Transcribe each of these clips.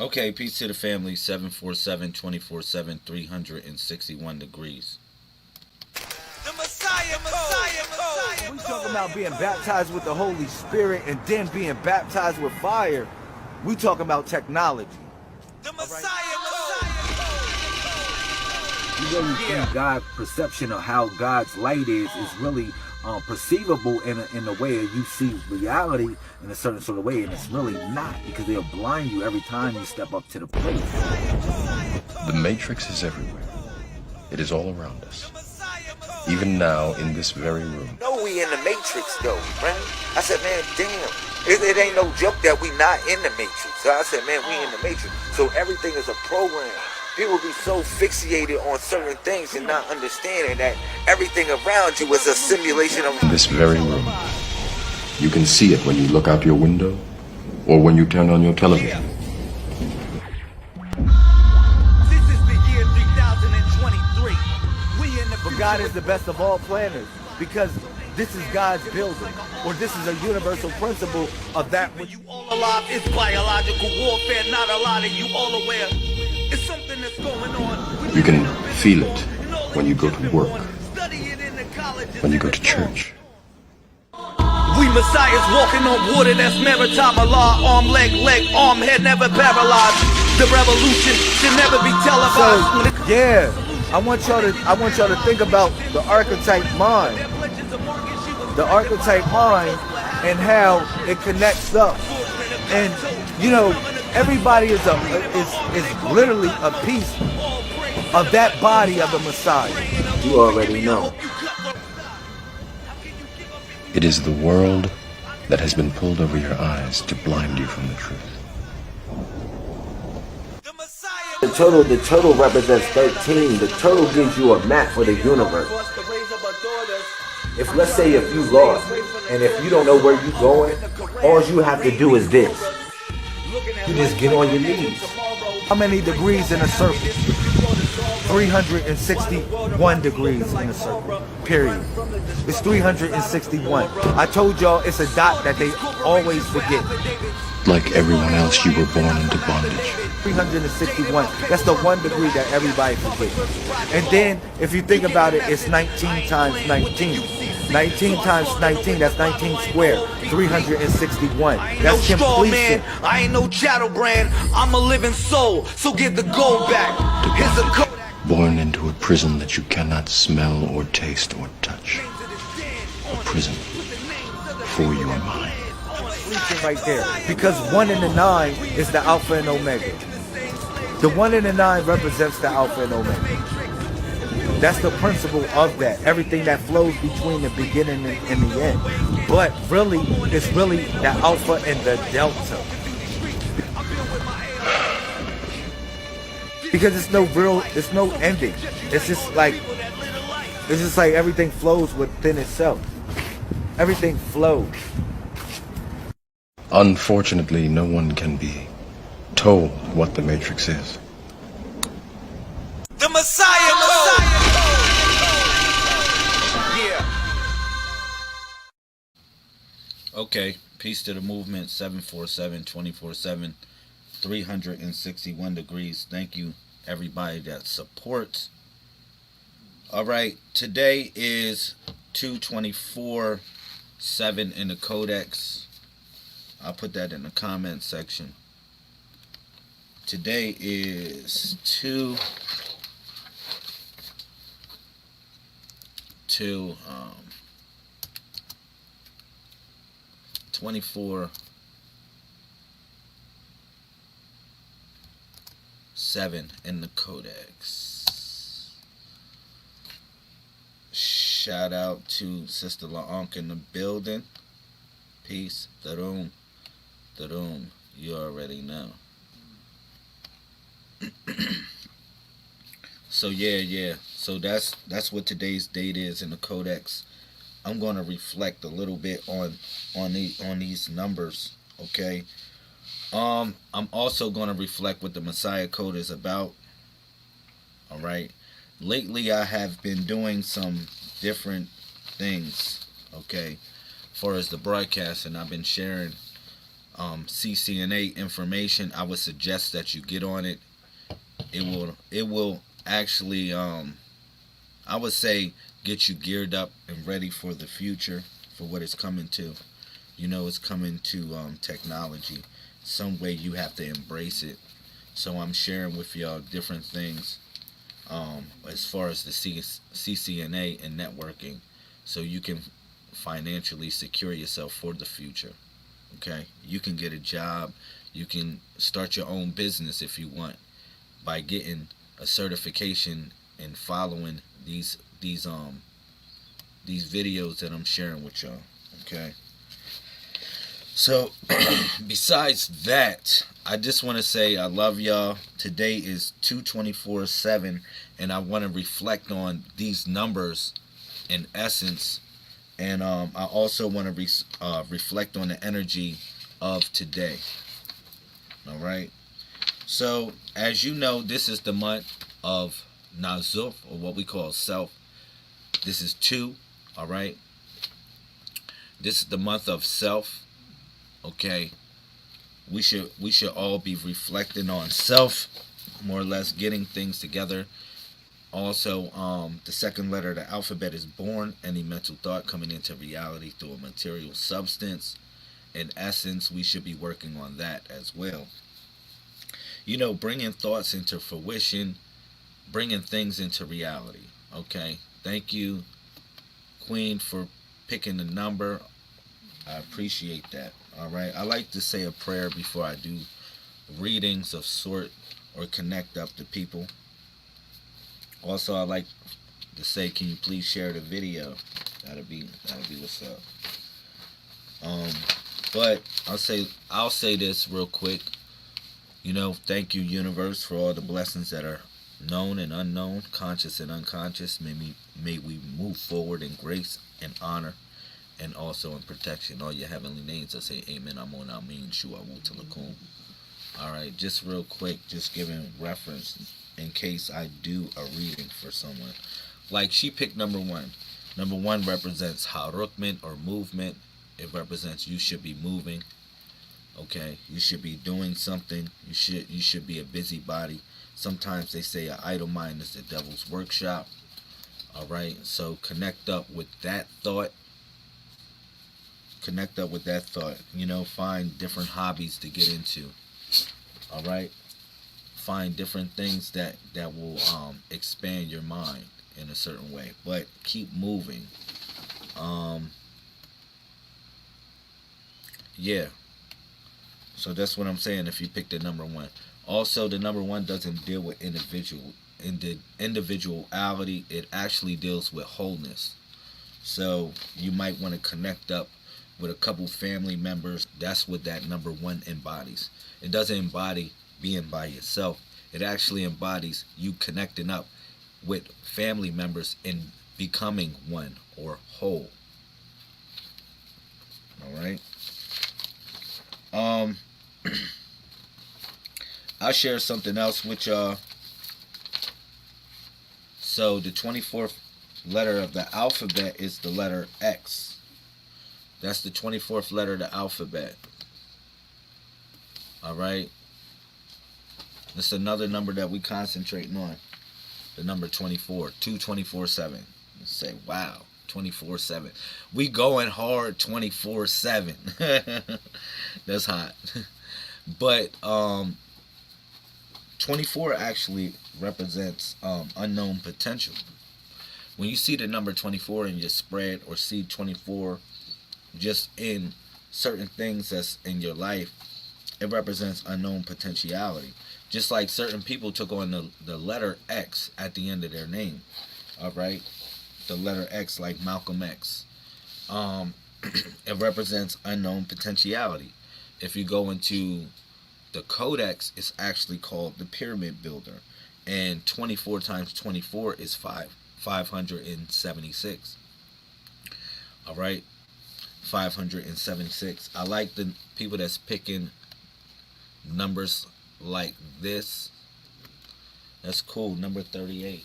Okay, peace to the family. 747 24/7 361 degrees. The Messiah, Messiah, Messiah. We talking about being baptized with the Holy Spirit and then being baptized with fire. We talking about technology. The Messiah, Messiah. You really think God's perception of how God's light is really perceivable in a way that you see reality in a certain sort of way, and it's really not, because they'll blind you every time you step up to the plate. The Matrix is everywhere. It is all around us. Even now, in this very room. No, we in the Matrix though, man. I said, man, damn. It ain't no joke that we not in the Matrix. So I said, man, we in the Matrix. So everything is a program. People be so fixated on certain things and not understanding that everything around you is a simulation of this very room. You can see it when you look out your window or when you turn on your television. This is the year 3023. We in the But God is the best of all planners, because this is God's building, or this is a universal principle of that which you all alive. It's biological warfare, not a lot of you all aware. It's something that's going on. You can feel it when you go to work, when you go to church. We messiahs walking on water that's maritime. Allah, arm, leg, arm, head, never paralyzed. The revolution should never be televised. So, yeah, I want y'all to think about the archetype mind. The archetype mind and how it connects up. And you know, everybody is literally a piece of that body of the Messiah. You already know. It is the world that has been pulled over your eyes to blind you from the truth. The turtle represents 13. The turtle gives you a map for the universe. If, let's say, if you lost and if you don't know where you're going, all you have to do is this. You just get on your knees. How many degrees in a circle? 361 degrees in a circle, period. It's 361. I told y'all it's a dot that they always forget. Like everyone else, you were born into bondage. 361. That's the 1 degree that everybody forgets. And then, if you think about it, it's 19 times 19. 19 times 19, that's 19 square. 361. That's completion. I ain't no chattel brand. I'm a living soul, so get the gold back. Here's a code. Born into a prison that you cannot smell or taste or touch. A prison for your mind. Right there, because 1 and the 9 is the Alpha and Omega. The 1 and the 9 represents the Alpha and Omega. That's the principle of that. Everything that flows between the beginning and the end. But really, it's really the Alpha and the Delta. Because it's no ending. It's just like everything flows within itself. Everything flows. Unfortunately, no one can be told what the Matrix is. The Messiah, Messiah. Yeah. Okay, peace to the movement. 747 24/7 361 degrees. Thank you, everybody that supports. All right, today is 224/7 in the Codex. I'll put that in the comment section. Today is 24/7 in the Codex. Shout out to Sister LaAnk in the building. Peace. The room. You already know. So yeah. So that's what today's date is in the Codex. I'm going to reflect a little bit on these numbers, okay? I'm also going to reflect what the Messiah Code is about. All right. Lately I have been doing some different things, okay, as far as the broadcast, and I've been sharing CCNA information, I would suggest that you get on it. It will actually, I would say, get you geared up and ready for the future, for what it's coming to. You know, it's coming to technology. Some way you have to embrace it. So I'm sharing with y'all different things as far as the CCNA and networking, so you can financially secure yourself for the future. Okay, you can get a job, you can start your own business if you want, by getting a certification and following these videos that I'm sharing with y'all. Okay. So besides that, I just want to say I love y'all. Today is 2/24/7, and I want to reflect on these numbers in essence, and I also want to reflect on the energy of today. All right. So as you know, this is the month of Nazuf, or what we call self. This is 2. All right. This is the month of self. Okay, we should all be reflecting on self, more or less getting things together. Also, the second letter of the alphabet is born. Any mental thought coming into reality through a material substance. In essence, we should be working on that as well. You know, bringing thoughts into fruition, bringing things into reality. Okay, thank you, Queen, for picking the number. I appreciate that. All right. I like to say a prayer before I do readings of sort or connect up to people. Also, I like to say, can you please share the video? That'll be what's up. But I'll say this real quick. You know, thank you, universe, for all the blessings that are known and unknown, conscious and unconscious. May we move forward in grace and honor, and also in protection. All your heavenly names, I say amen, amun, amin, shua, wutalakum. Alright, just real quick, just giving reference in case I do a reading for someone. Like, she picked number 1. Number 1 represents harukment, or movement. It represents you should be moving. Okay, you should be doing something. You should be a busybody. Sometimes they say an idle mind is the devil's workshop. Alright, so connect up with that thought. You know, find different hobbies to get into. All right, find different things that will expand your mind in a certain way, but keep moving. Yeah, so that's what I'm saying. If you pick the number 1, also the number 1 doesn't deal with individuality. It actually deals with wholeness. So you might want to connect up with a couple family members. That's what that number 1 embodies. It doesn't embody being by yourself. It actually embodies you connecting up with family members and becoming one, or whole. All right. I'll share something else with y'all. So the 24th letter of the alphabet is the letter X. That's the 24th letter of the alphabet. Alright. This is another number that we concentrating on. The number 24. 2/24/7. Let's say, wow, 24/7. We going hard 24/7. That's hot. But 24 actually represents unknown potential. When you see the number 24 in your spread, or see 24 just in certain things that's in your life, it represents unknown potentiality. Just like certain people took on the letter X at the end of their name. Alright? The letter X, like Malcolm X. It represents unknown potentiality. If you go into the Codex, it's actually called the Pyramid Builder. And 24 times 24 is 576. Alright? 576. I like the people that's picking numbers like this. That's cool. Number 38.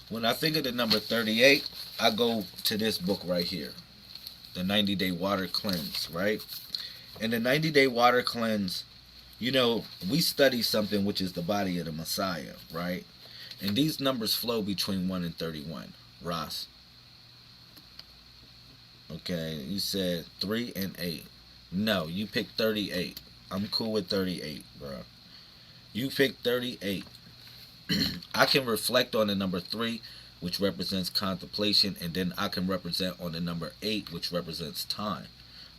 When I think of the number 38, I go to this book right here. the 90-day water cleanse, right? And the 90-day water cleanse, you know, we study something which is the body of the Messiah, right? And these numbers flow between 1 and 31. Ross. Okay, you said 3 and 8. No, you picked 38. I'm cool with 38, bro. You picked 38. I can reflect on the number 3, which represents contemplation, and then I can represent on the number 8, which represents time.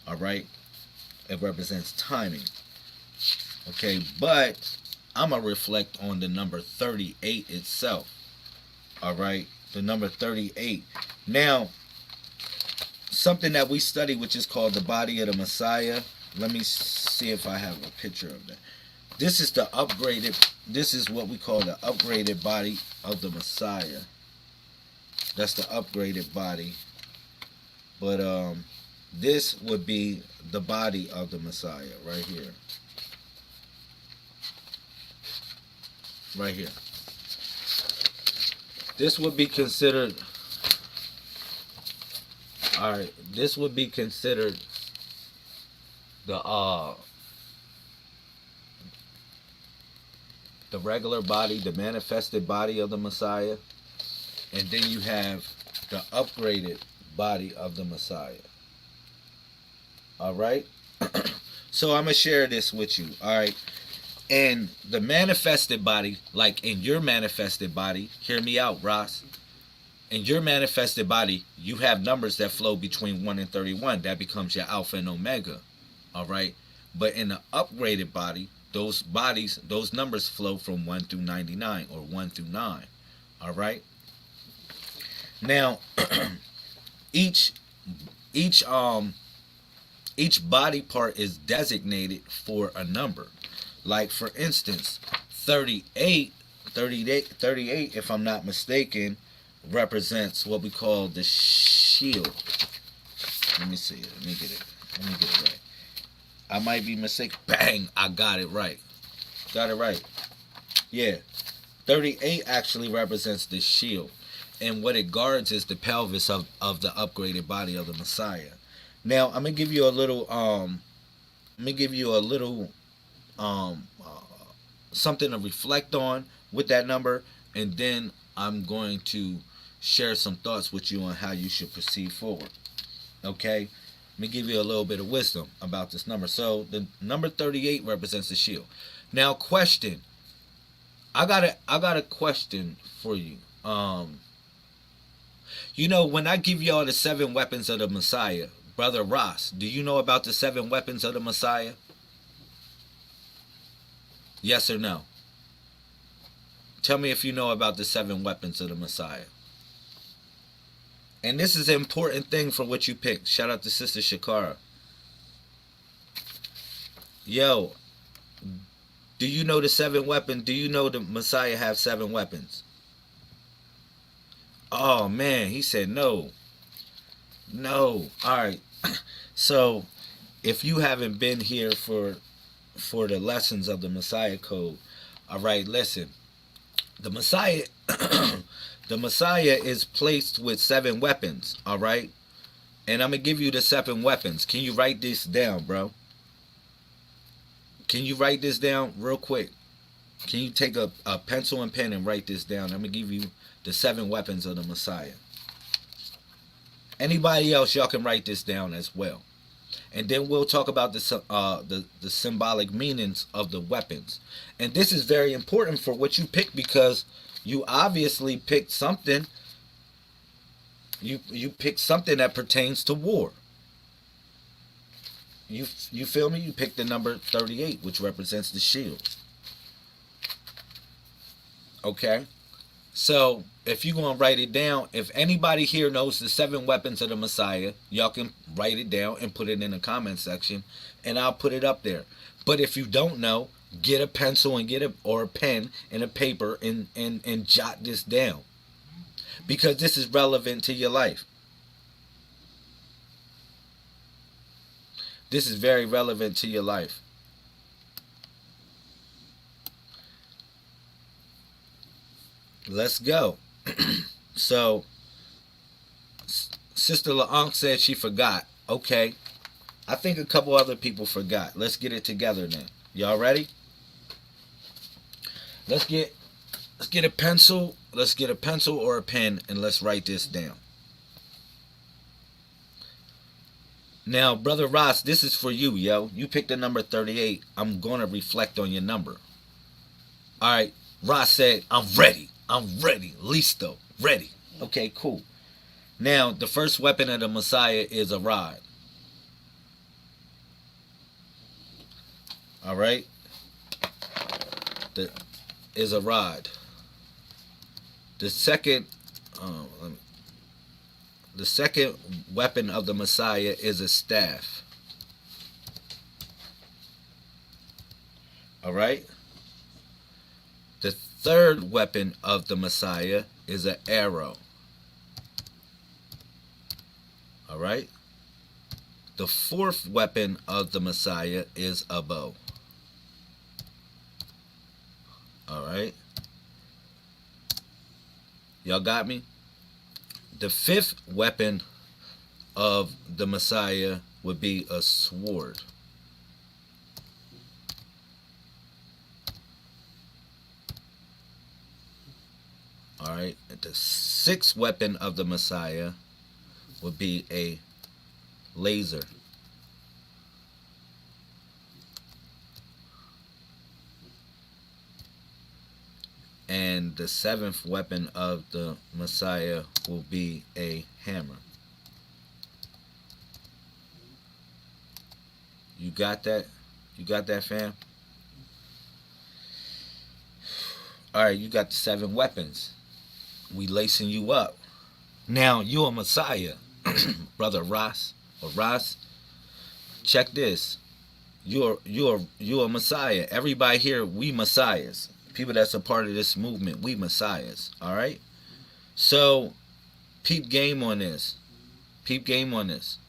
All right? It represents timing. Okay, but I'm going to reflect on the number 38 itself. All right? The number 38. Now, something that we study, which is called the body of the Messiah. Let me see if I have a picture of that. This is the upgraded, this is what we call the upgraded body of the Messiah. That's the upgraded body. But this would be the body of the Messiah right here. Right here. This would be considered, alright, this would be considered the regular body, the manifested body of the Messiah, and then you have the upgraded body of the Messiah. All right? So I'm going to share this with you. All right? And the manifested body, like in your manifested body, hear me out, Ross. In your manifested body, you have numbers that flow between 1 and 31. That becomes your Alpha and Omega. All right? But in the upgraded body, those bodies, those numbers flow from 1 through 99 or 1 through 9. All right? Now, each body part is designated for a number. Like, for instance, 38, if I'm not mistaken, represents what we call the shield. Let me see. Let me get it right. I might be mistaken. Bang! I got it right. Got it right. Yeah. 38 actually represents the shield. And what it guards is the pelvis of the upgraded body of the Messiah. Now, I'm going to give you a little, something to reflect on with that number. And then I'm going to share some thoughts with you on how you should proceed forward. Okay? Let me give you a little bit of wisdom about this number. So the number 38 represents the shield. Now, question. I got a question for you. You know, when I give y'all the 7 weapons of the Messiah, Brother Ross, do you know about the 7 weapons of the Messiah? Yes or no? Tell me if you know about the 7 weapons of the Messiah. And this is an important thing for what you picked. Shout out to Sister Shakara. Yo, do you know the 7 weapons? Do you know the Messiah have 7 weapons? Oh, man, he said no. No. All right. So, if you haven't been here for the lessons of the Messiah Code, all right, listen. The Messiah... The Messiah is placed with 7 weapons, all right? And I'm going to give you the 7 weapons. Can you write this down, bro? Can you write this down real quick? Can you take a pencil and pen and write this down? I'm going to give you the 7 weapons of the Messiah. Anybody else, y'all can write this down as well. And then we'll talk about the symbolic meanings of the weapons. And this is very important for what you pick because... you obviously picked something. You picked something that pertains to war. You feel me? You picked the number 38, which represents the shield. Okay? So, if you're going to write it down, if anybody here knows the 7 weapons of the Messiah, y'all can write it down and put it in the comment section, and I'll put it up there. But if you don't know, get a pencil and or a pen and a paper and jot this down. Because this is relevant to your life. This is very relevant to your life. Let's go. So, Sister LaUnc said she forgot. Okay. I think a couple other people forgot. Let's get it together then. Y'all ready? Let's get a pencil. Let's get a pencil or a pen and let's write this down. Now, Brother Ross, this is for you, yo. You picked the number 38. I'm going to reflect on your number. All right. Ross said, I'm ready. I'm ready. Listo. Ready. Okay, cool. Now, the first weapon of the Messiah is a rod. All right? Is a rod. The second weapon of the Messiah is a staff. All right? The third weapon of the Messiah is an arrow. All right? The fourth weapon of the Messiah is a bow. All right? Y'all got me? The fifth weapon of the Messiah would be a sword. All right? The sixth weapon of the Messiah would be a laser. And the seventh weapon of the Messiah will be a hammer. You got that? You got that, fam? Alright, you got the 7 weapons. We lacing you up. Now, you a Messiah. Brother Ross, or Ross, check this. You're a Messiah. Everybody here, we Messiahs. People that's a part of this movement, we Messiahs. Alright? So, peep game on this. Peep game on this.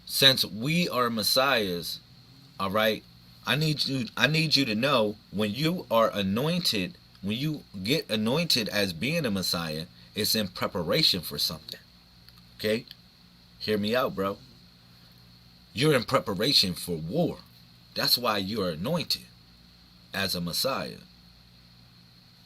Since we are Messiahs, alright, I need you to know when you are anointed, when you get anointed as being a Messiah, it's in preparation for something. Okay? Hear me out, bro. You're in preparation for war. That's why you are anointed as a Messiah.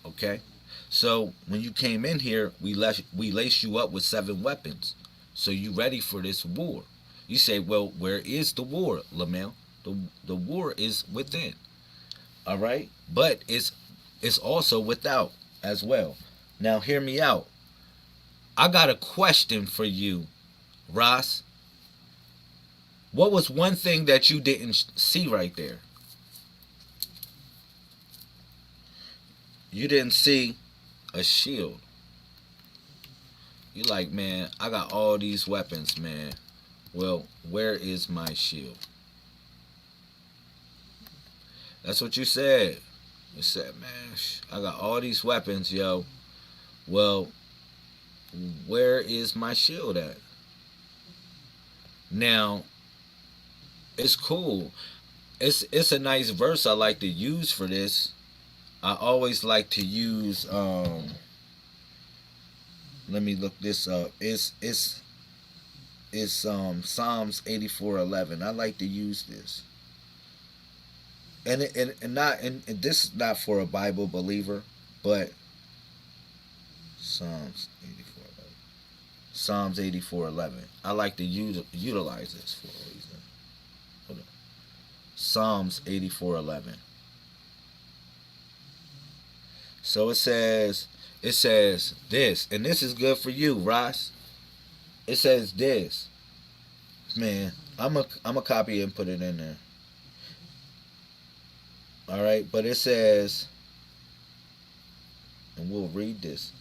Okay? So when you came in here, we laced you up with 7 weapons. So you ready for this war. You say, well, where is the war, Lamel? The war is within. All right? But it's also without as well. Now hear me out. I got a question for you, Ross. What was one thing that you didn't see right there? You didn't see a shield. You like, man, I got all these weapons, man. Well, where is my shield? That's what you said. You said, man, I got all these weapons, yo. Well, where is my shield at? Now, it's cool. It's a nice verse I like to use for this. I always like to use let me look this up. It's Psalms 84:11. I like to use this. And this is not for a Bible believer, but Psalms 84:11. Psalms 84:11. I like to utilize this for a reason. Hold on. Psalms 84:11. So it says this, and this is good for you, Ross. It says this. Man, I'm a copy and put it in there. All right, but it says, and we'll read this.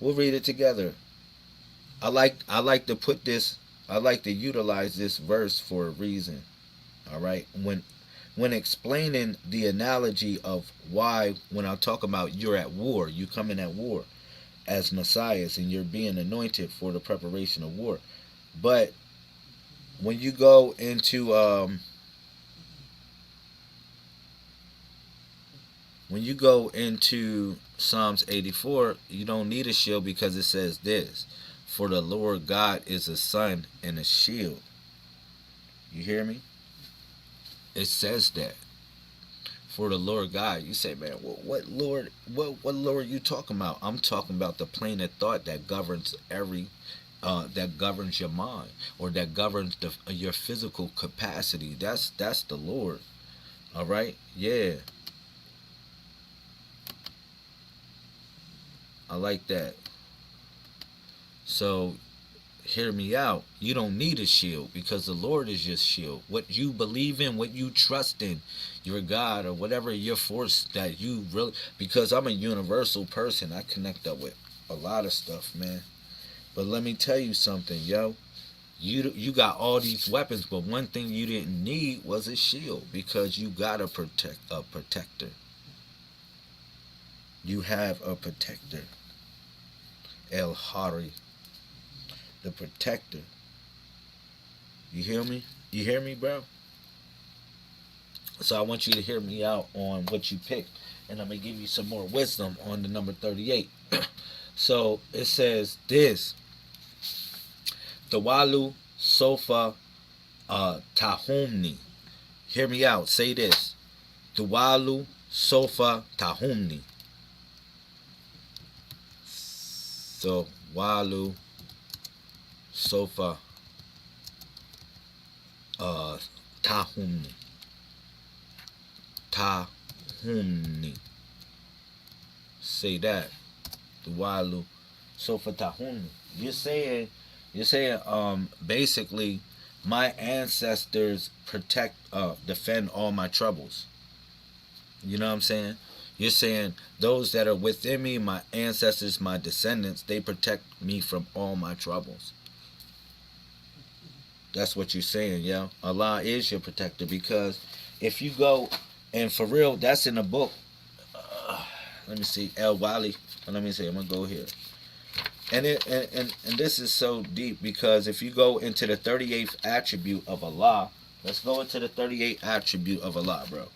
We'll read it together. I like to put this. I like to utilize this verse for a reason. All right, when explaining the analogy of why, when I talk about you're at war, you come in at war as messiahs and you're being anointed for the preparation of war. But when you go into Psalms 84, you don't need a shield because it says this: For the Lord God is a sun and a shield. You hear me? It says that. For the Lord God. You say, man, what Lord, what Lord you talking about? I'm talking about the plane of thought that governs that governs your mind, or that governs your physical capacity. That's the Lord. All right? Yeah. I like that. So hear me out. You don't need a shield, because the Lord is your shield. What you believe in, what you trust in, your God or whatever your force that you really, because I'm a universal person. I connect up with a lot of stuff, man. But let me tell you something, yo. You got all these weapons, but one thing you didn't need was a shield, because you got a protector. You have a protector. El Hari, the protector. You hear me? You hear me, bro? So I want you to hear me out on what you picked, and I'm gonna give you some more wisdom on the number 38. So it says this: Tawalu Sofa Tahumni. Hear me out. Say this: Tawalu Sofa Tahumni. So Walu Sofa Tahumni. Tahumni. Say that. The Walu Sofa Tahumni. You're saying basically my ancestors defend all my troubles. You know what I'm saying? You're saying those that are within me, my ancestors, my descendants, they protect me from all my troubles. That's what you're saying, yo. Allah is your protector, because if you go, and for real, that's in the book. Let me see, El Wali. Let me see, I'm going to go here. And this is so deep, because if you go into the 38th attribute of Allah, let's go into the 38th attribute of Allah, bro.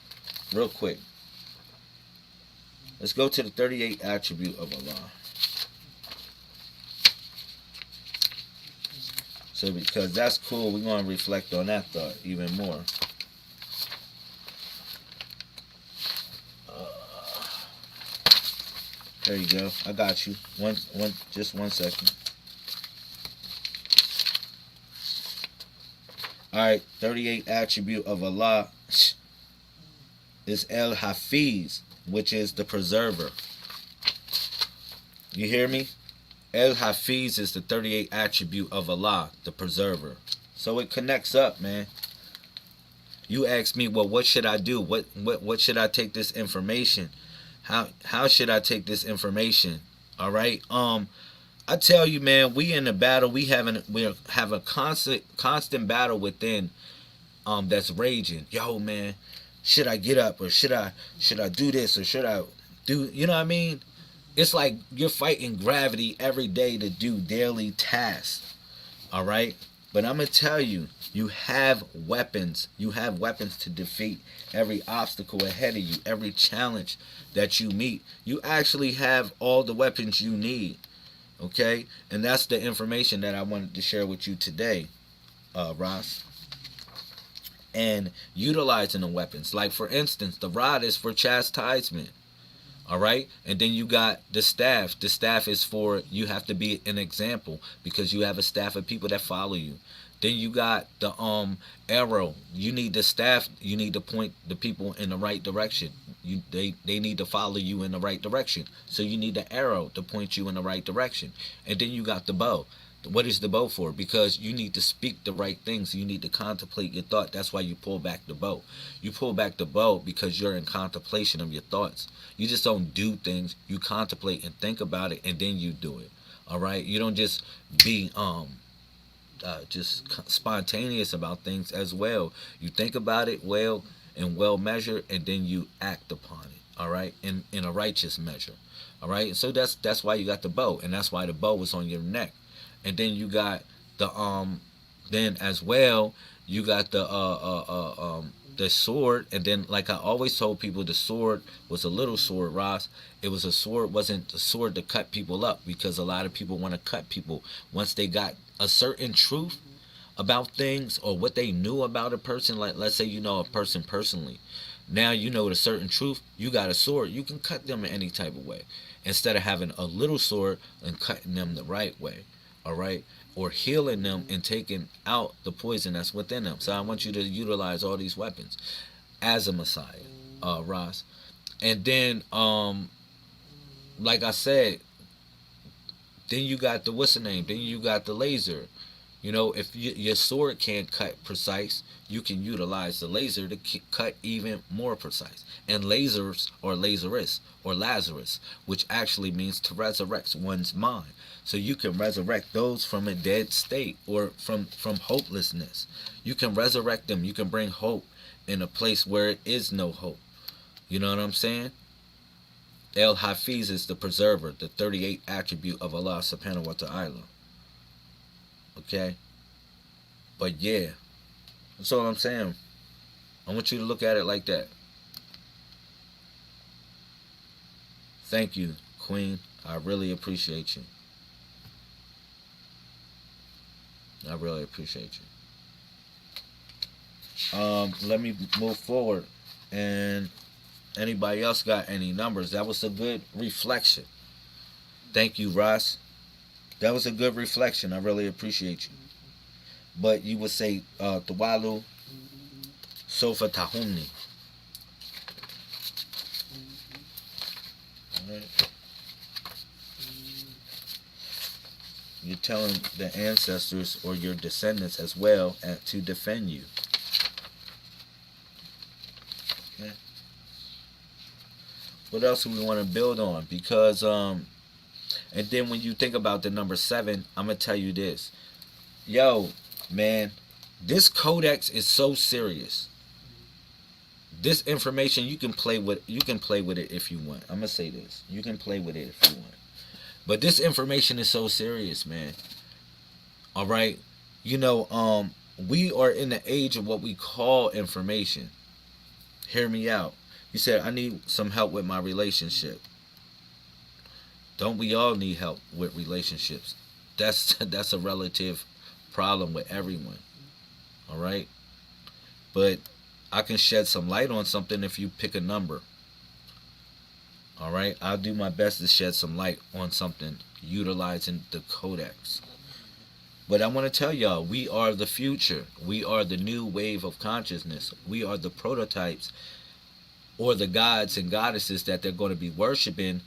Real quick. Let's go to the 38th attribute of Allah. So because that's cool, we're going to reflect on that thought even more. There you go. I got you. Just 1 second. Alright, 38th attribute of Allah is El Hafiz, which is the preserver. You hear me? El Hafiz is the 38th attribute of Allah, the preserver. So it connects up, man. You ask me, well, what should I do? What should I take this information? How should I take this information? All right. I tell you, man, we in the battle. We have a constant battle within. That's raging. Yo, man, should I get up, or should I do this, or should I do? You know what I mean? It's like you're fighting gravity every day to do daily tasks. All right. But I'm going to tell you, you have weapons. You have weapons to defeat every obstacle ahead of you, every challenge that you meet. You actually have all the weapons you need. Okay? And that's the information that I wanted to share with you today, Ross. And utilizing the weapons. Like, for instance, the rod is for chastisement. All right. And then you got the staff. The staff is for, you have to be an example, because you have a staff of people that follow you. Then you got the arrow. You need the staff. You need to point the people in the right direction. They need to follow you in the right direction. So you need the arrow to point you in the right direction. And then you got the bow. What is the bow for? Because you need to speak the right things. You need to contemplate your thought. That's why you pull back the bow. You pull back the bow because you're in contemplation of your thoughts. You just don't do things. You contemplate and think about it, and then you do it. All right? You don't just be just spontaneous about things as well. You think about it well and well measured, and then you act upon it. All right? In a righteous measure. All right? So that's why you got the bow, and that's why the bow is on your neck. And then you got the then as well, you got the the sword, and then like I always told people, the sword was a little sword, Ross. It was a sword, wasn't a sword to cut people up, because a lot of people want to cut people once they got a certain truth about things, or what they knew about a person. Like, let's say you know a person personally. Now you know the certain truth. You got a sword. You can cut them in any type of way, instead of having a little sword and cutting them the right way. All right, or healing them and taking out the poison that's within them. So I want you to utilize all these weapons as a Messiah, Ross. And then, like I said, then you got the what's the name? Then you got the laser. You know, if your sword can't cut precise, you can utilize the laser to cut even more precise. And lasers, or Lazarus, or Lazarus, which actually means to resurrect one's mind. So you can resurrect those from a dead state, or from hopelessness. You can resurrect them. You can bring hope in a place where it is no hope. You know what I'm saying? El Hafiz is the preserver, the 38th attribute of Allah subhanahu wa ta'ala. Okay? But yeah, that's all I'm saying. I want you to look at it like that. Thank you, Queen. I really appreciate you. I really appreciate you. Let me move forward. And anybody else got any numbers? That was a good reflection. Thank you, Ross. That was a good reflection. I really appreciate you. But you would say Tawalu Sofa Tahumni. Alright. You're telling the ancestors or your descendants as well to defend you. Okay. What else do we want to build on? Because and then when you think about the number 7, I'm gonna tell you this. Yo, man, this codex is so serious. This information, you can play with it if you want. I'm gonna say this. You can play with it if you want. But this information is so serious, man. All right? You know, we are in the age of what we call information. Hear me out. You said, I need some help with my relationship. Don't we all need help with relationships? That's a relative problem with everyone. All right? But I can shed some light on something if you pick a number. All right? I'll do my best to shed some light on something utilizing the Codex. But I want to tell y'all, we are the future. We are the new wave of consciousness. We are the prototypes, or the gods and goddesses that they're going to be worshiping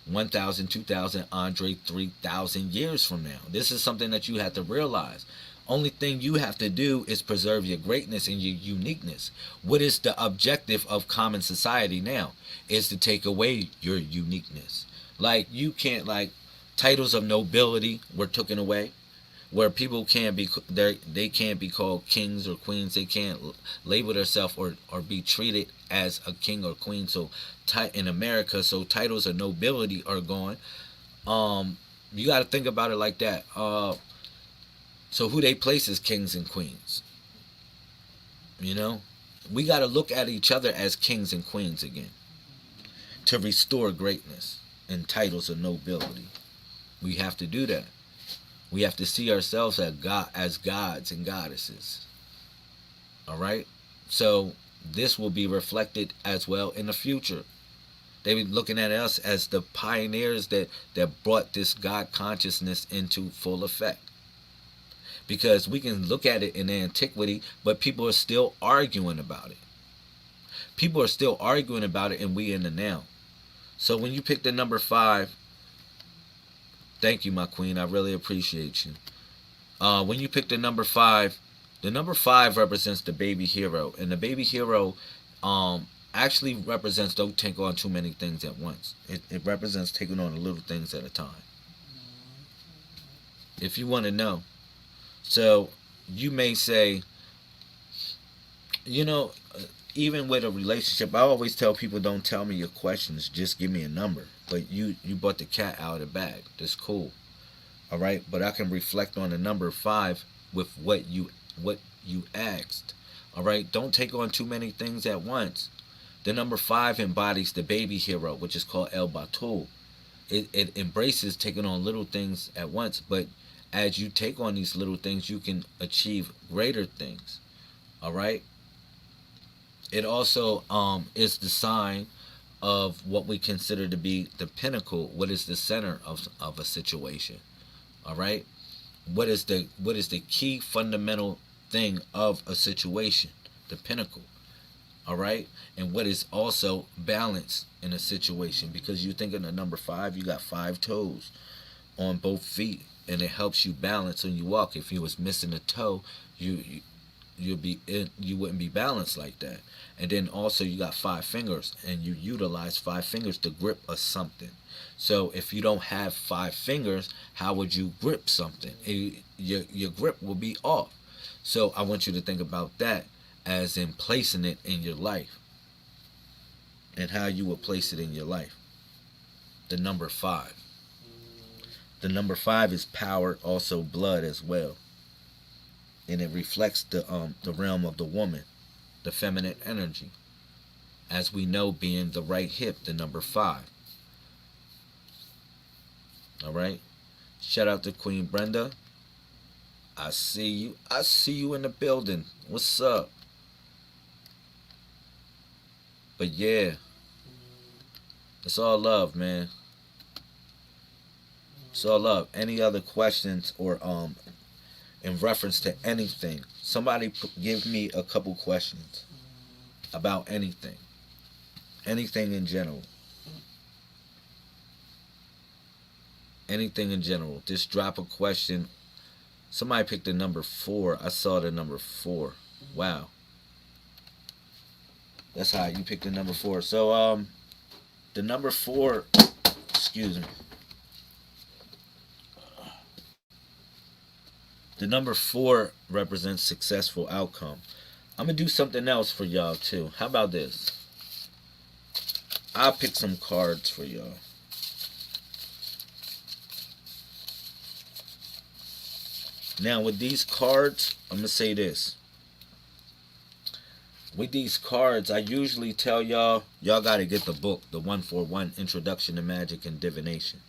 1,000, 2,000, Andre, 3,000 years from now. This is something that you have to realize. Only thing you have to do is preserve your greatness and your uniqueness. What is the objective of common society now? Is to take away your uniqueness. Like, you can't, like, titles of nobility were taken away, where people can't be, they can't be called kings or queens. They can't label themselves or be treated as a king or queen. So in America, so titles of nobility are gone. You got to think about it like that. So who they place as kings and queens? You know, we got to look at each other as kings and queens again, to restore greatness and titles of nobility. We have to do that. We have to see ourselves as gods and goddesses. All right? So this will be reflected as well in the future. They be looking at us as the pioneers that brought this God consciousness into full effect. Because we can look at it in antiquity, but people are still arguing about it. People are still arguing about it, and we in the now. So when you pick the number 5, thank you, my queen. I really appreciate you. When you pick the number 5 represents the baby hero. And the baby hero actually represents don't take on too many things at once. It represents taking on the little things at a time. If you want to know. So you may say, you know, even with a relationship, I always tell people, don't tell me your questions, just give me a number. But you brought the cat out of the bag. That's cool. All right, but I can reflect on the number 5 with what you asked. All right, don't take on too many things at once. The number 5 embodies the baby hero, which is called El Batul. It embraces taking on little things at once, but as you take on these little things, you can achieve greater things. All right. It also is the sign of what we consider to be the pinnacle. What is the center of a situation? All right. What is the key fundamental thing of a situation? The pinnacle. All right. And what is also balance in a situation? Because you think in the number 5, you got 5 toes on both feet, and it helps you balance when you walk. If you was missing a toe, you wouldn't be balanced like that. And then also you got 5 fingers, and you utilize 5 fingers to grip a something. So if you don't have 5 fingers, how would you grip something? Your grip will be off. So I want you to think about that as in placing it in your life, and how you will place it in your life. The number 5. The number 5 is power, also blood as well. And it reflects the realm of the woman, the feminine energy. As we know, being the right hip, the number 5. All right. Shout out to Queen Brenda. I see you. I see you in the building. What's up? But yeah, it's all love, man. It's all love. Any other questions or in reference to anything? Somebody give me a couple questions about anything. Anything in general. Anything in general. Just drop a question. Somebody picked the number 4. I saw the number 4. Wow. That's how you picked the number 4. So the number 4, excuse me. The number 4 represents successful outcome. I'm going to do something else for y'all too. How about this? I'll pick some cards for y'all. Now with these cards, I'm going to say this. With these cards, I usually tell y'all got to get the book, the 141 Introduction to Magic and Divination.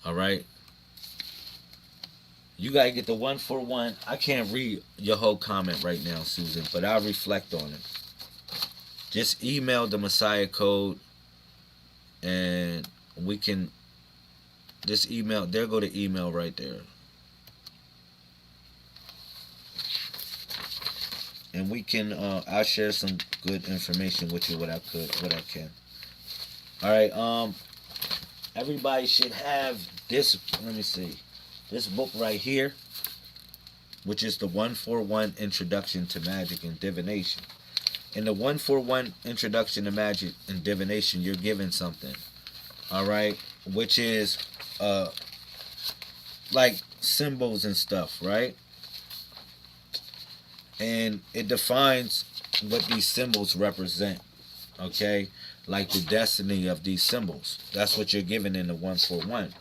All right? You got to get the 141. I can't read your whole comment right now, Susan, but I'll reflect on it. Just email the Messiah code, and we can just email. There go the email right there. And we can, I'll share some good information with you, what I can. All right, everybody should have this, let me see, this book right here, which is the 141 Introduction to Magic and Divination. In the 141 Introduction to Magic and Divination, you're given something, all right, which is, like symbols and stuff, right? And it defines what these symbols represent, okay? Like the destiny of these symbols. That's what you're given in the 141.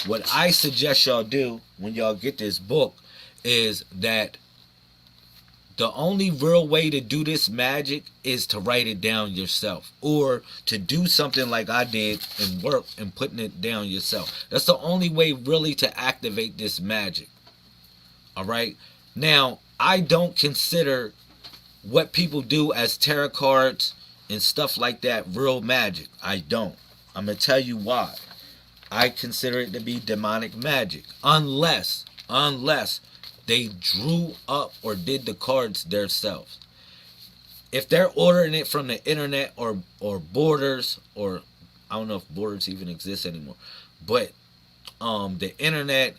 What I suggest y'all do when y'all get this book is that the only real way to do this magic is to write it down yourself, or to do something like I did and work and putting it down yourself. That's the only way really to activate this magic. All right? Now, I don't consider what people do as tarot cards and stuff like that real magic. I don't. I'm going to tell you why. I consider it to be demonic magic. Unless they drew up or did the cards themselves. If they're ordering it from the internet or Borders, or I don't know if Borders even exists anymore, but the internet,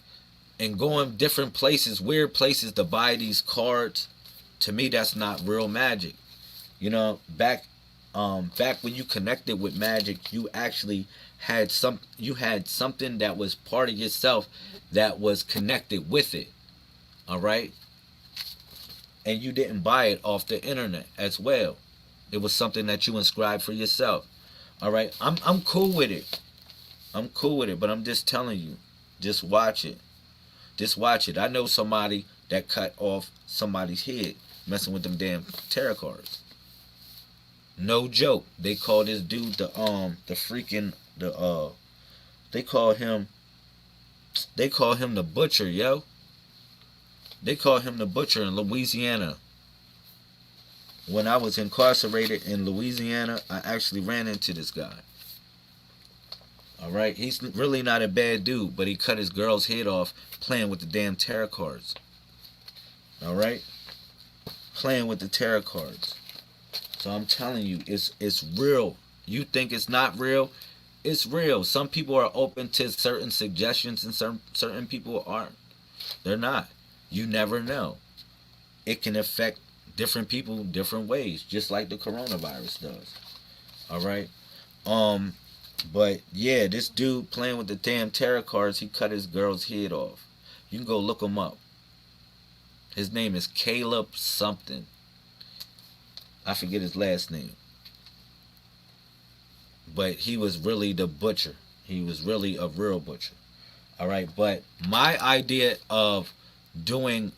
and going different places, weird places to buy these cards, to me that's not real magic. You know, back when you connected with magic, you actually had something that was part of yourself that was connected with it. All right? And you didn't buy it off the internet as well. It was something that you inscribed for yourself. All right? I'm cool with it. I'm cool with it, but I'm just telling you, just watch it. Just watch it. I know somebody that cut off somebody's head. messing with them damn tarot cards. No joke. They call this dude the freaking they call him the butcher, yo. They call him the butcher in Louisiana. When I was incarcerated in Louisiana, I actually ran into this guy. Alright? He's really not a bad dude, but he cut his girl's head off playing with the damn tarot cards. Alright? Playing with the tarot cards. So I'm telling you, it's real. You think it's not real? It's real. Some people are open to certain suggestions and certain people aren't. They're not. You never know. It can affect different people different ways, just like the coronavirus does. Alright? But yeah, this dude playing with the damn tarot cards, he cut his girl's head off. You can go look him up. His name is Caleb something. I forget his last name. But he was really the butcher. He was really a real butcher. Alright, but my idea of doing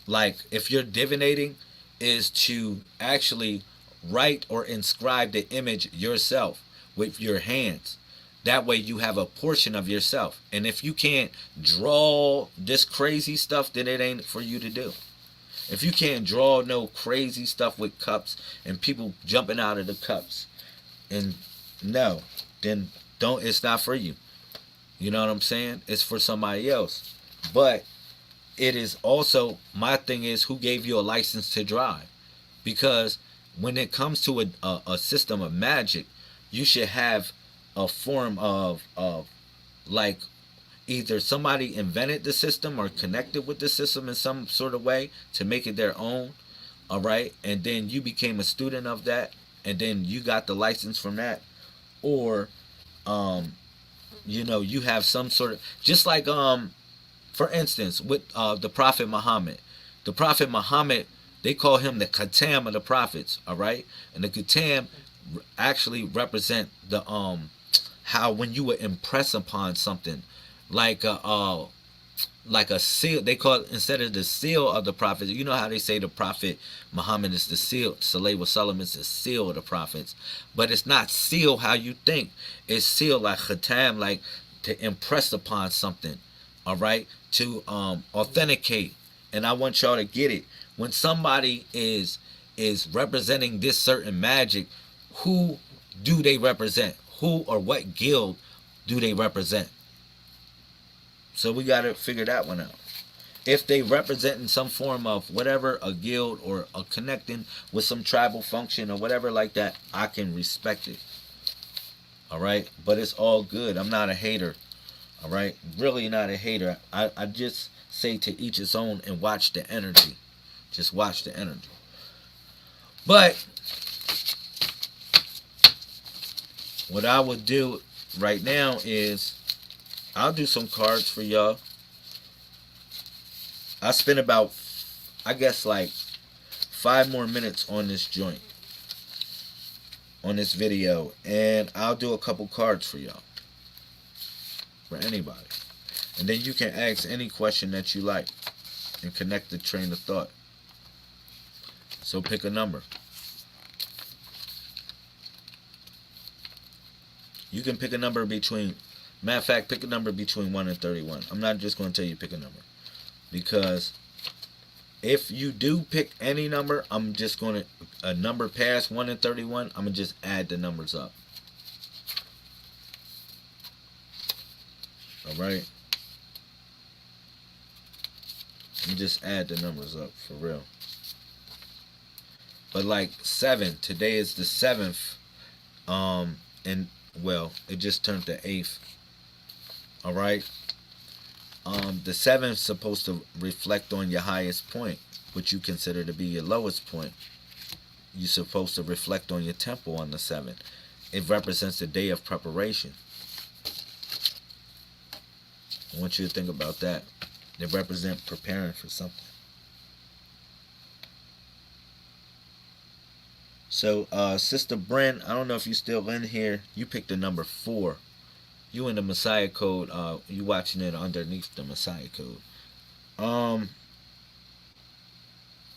like if you're divinating is to actually write or inscribe the image yourself with your hands. That way you have a portion of yourself. And if you can't draw this crazy stuff, then it ain't for you to do. If you can't draw no crazy stuff with cups and people jumping out of the cups, and no, then don't. It's not for you. You know what I'm saying? It's for somebody else. But it is also, my thing is, who gave you a license to drive? Because when it comes to a system of magic, you should have a form of like either somebody invented the system or connected with the system in some sort of way to make it their own. All right, and then you became a student of that, and then you got the license from that, or you know, you have some sort of, just like for instance with the Prophet Muhammad. The Prophet Muhammad, they call him the Khatam of the prophets. All right, and the Khatam actually represent the how when you would impress upon something like a seal. They call it, instead of the seal of the prophets, you know how they say the Prophet Muhammad is the seal, Saleh Wasallam is the seal of the prophets, but it's not seal how you think. It's seal like khatam, like to impress upon something. All right, to authenticate. And I want y'all to get it. When somebody is representing this certain magic, who do they represent? Who or what guild do they represent? So we got to figure that one out. If they represent in some form of whatever, a guild or a connecting with some tribal function or whatever like that, I can respect it. All right? But it's all good. I'm not a hater. All right? Really not a hater. I just say to each his own and watch the energy. Just watch the energy. But what I would do right now is I'll do some cards for y'all. I spent about, I guess, like 5 more minutes on this joint, on this video, and I'll do a couple cards for y'all, for anybody, and then you can ask any question that you like and connect the train of thought. So pick a number. You can pick a number between, matter of fact, pick a number between 1 and 31. I'm not just going to tell you pick a number. Because if you do pick any number, I'm just going to, a number past 1 and 31, I'm going to just add the numbers up. Alright? You just add the numbers up, for real. But like 7, today is the 7th, and well, it just turned the 8th. Alright? The 7th is supposed to reflect on your highest point, which you consider to be your lowest point. You're supposed to reflect on your temple on the 7th. It represents the day of preparation. I want you to think about that. It represents preparing for something. So, Sister Bryn, I don't know if you're still in here. You picked the number 4. You in the Messiah Code. You watching it underneath the Messiah Code.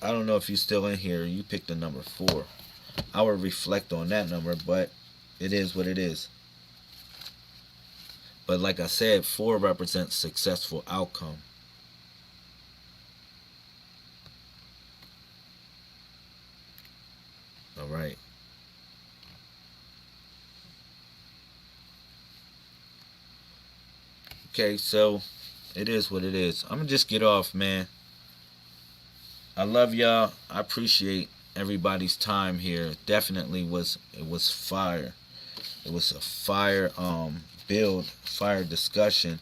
I don't know if you're still in here. You picked the number 4. I would reflect on that number, but it is what it is. But like I said, 4 represents successful outcome. All right. Okay, so it is what it is. I'm gonna just get off, man. I love y'all. I appreciate everybody's time here. Definitely it was fire. It was a fire build, fire discussion.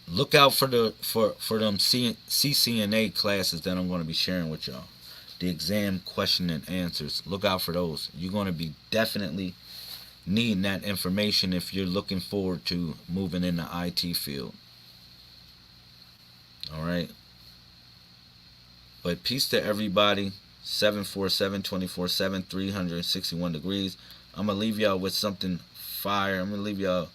Look out for them CCNA classes that I'm going to be sharing with y'all. The exam question and answers. Look out for those. You're going to be definitely needing that information if you're looking forward to moving in the IT field. All right. But peace to everybody. 747 24/7 361 degrees. I'm gonna leave y'all with something fire. I'm gonna leave y'all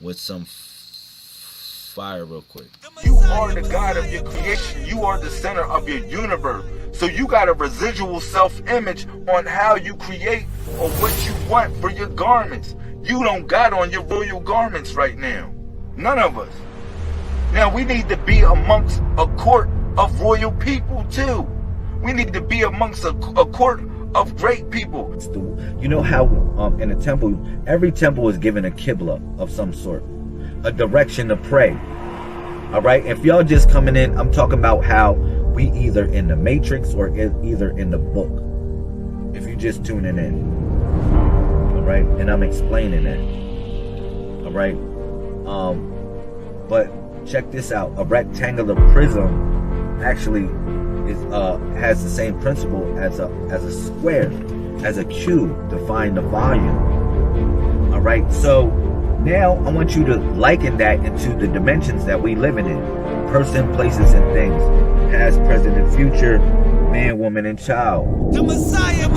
with some fire real quick. You are the God of your creation. You are the center of your universe. So you got a residual self-image on how you create or what you want for your garments. You don't got on your royal garments right now. None of us. Now we need to be amongst a court of royal people too. We need to be amongst a court of great people. You know how in a temple, every temple is given a Qibla of some sort, a direction to pray. All right, if y'all just coming in, I'm talking about how we either in the Matrix or either in the book. If you just tuning in, all right, and I'm explaining it. All right, but check this out: a rectangular prism actually has the same principle as a square, as a cube, to find the volume. All right, so now I want you to liken that into the dimensions that we living in: person, places, and things, past, present, and future, man, woman, and child. The Messiah.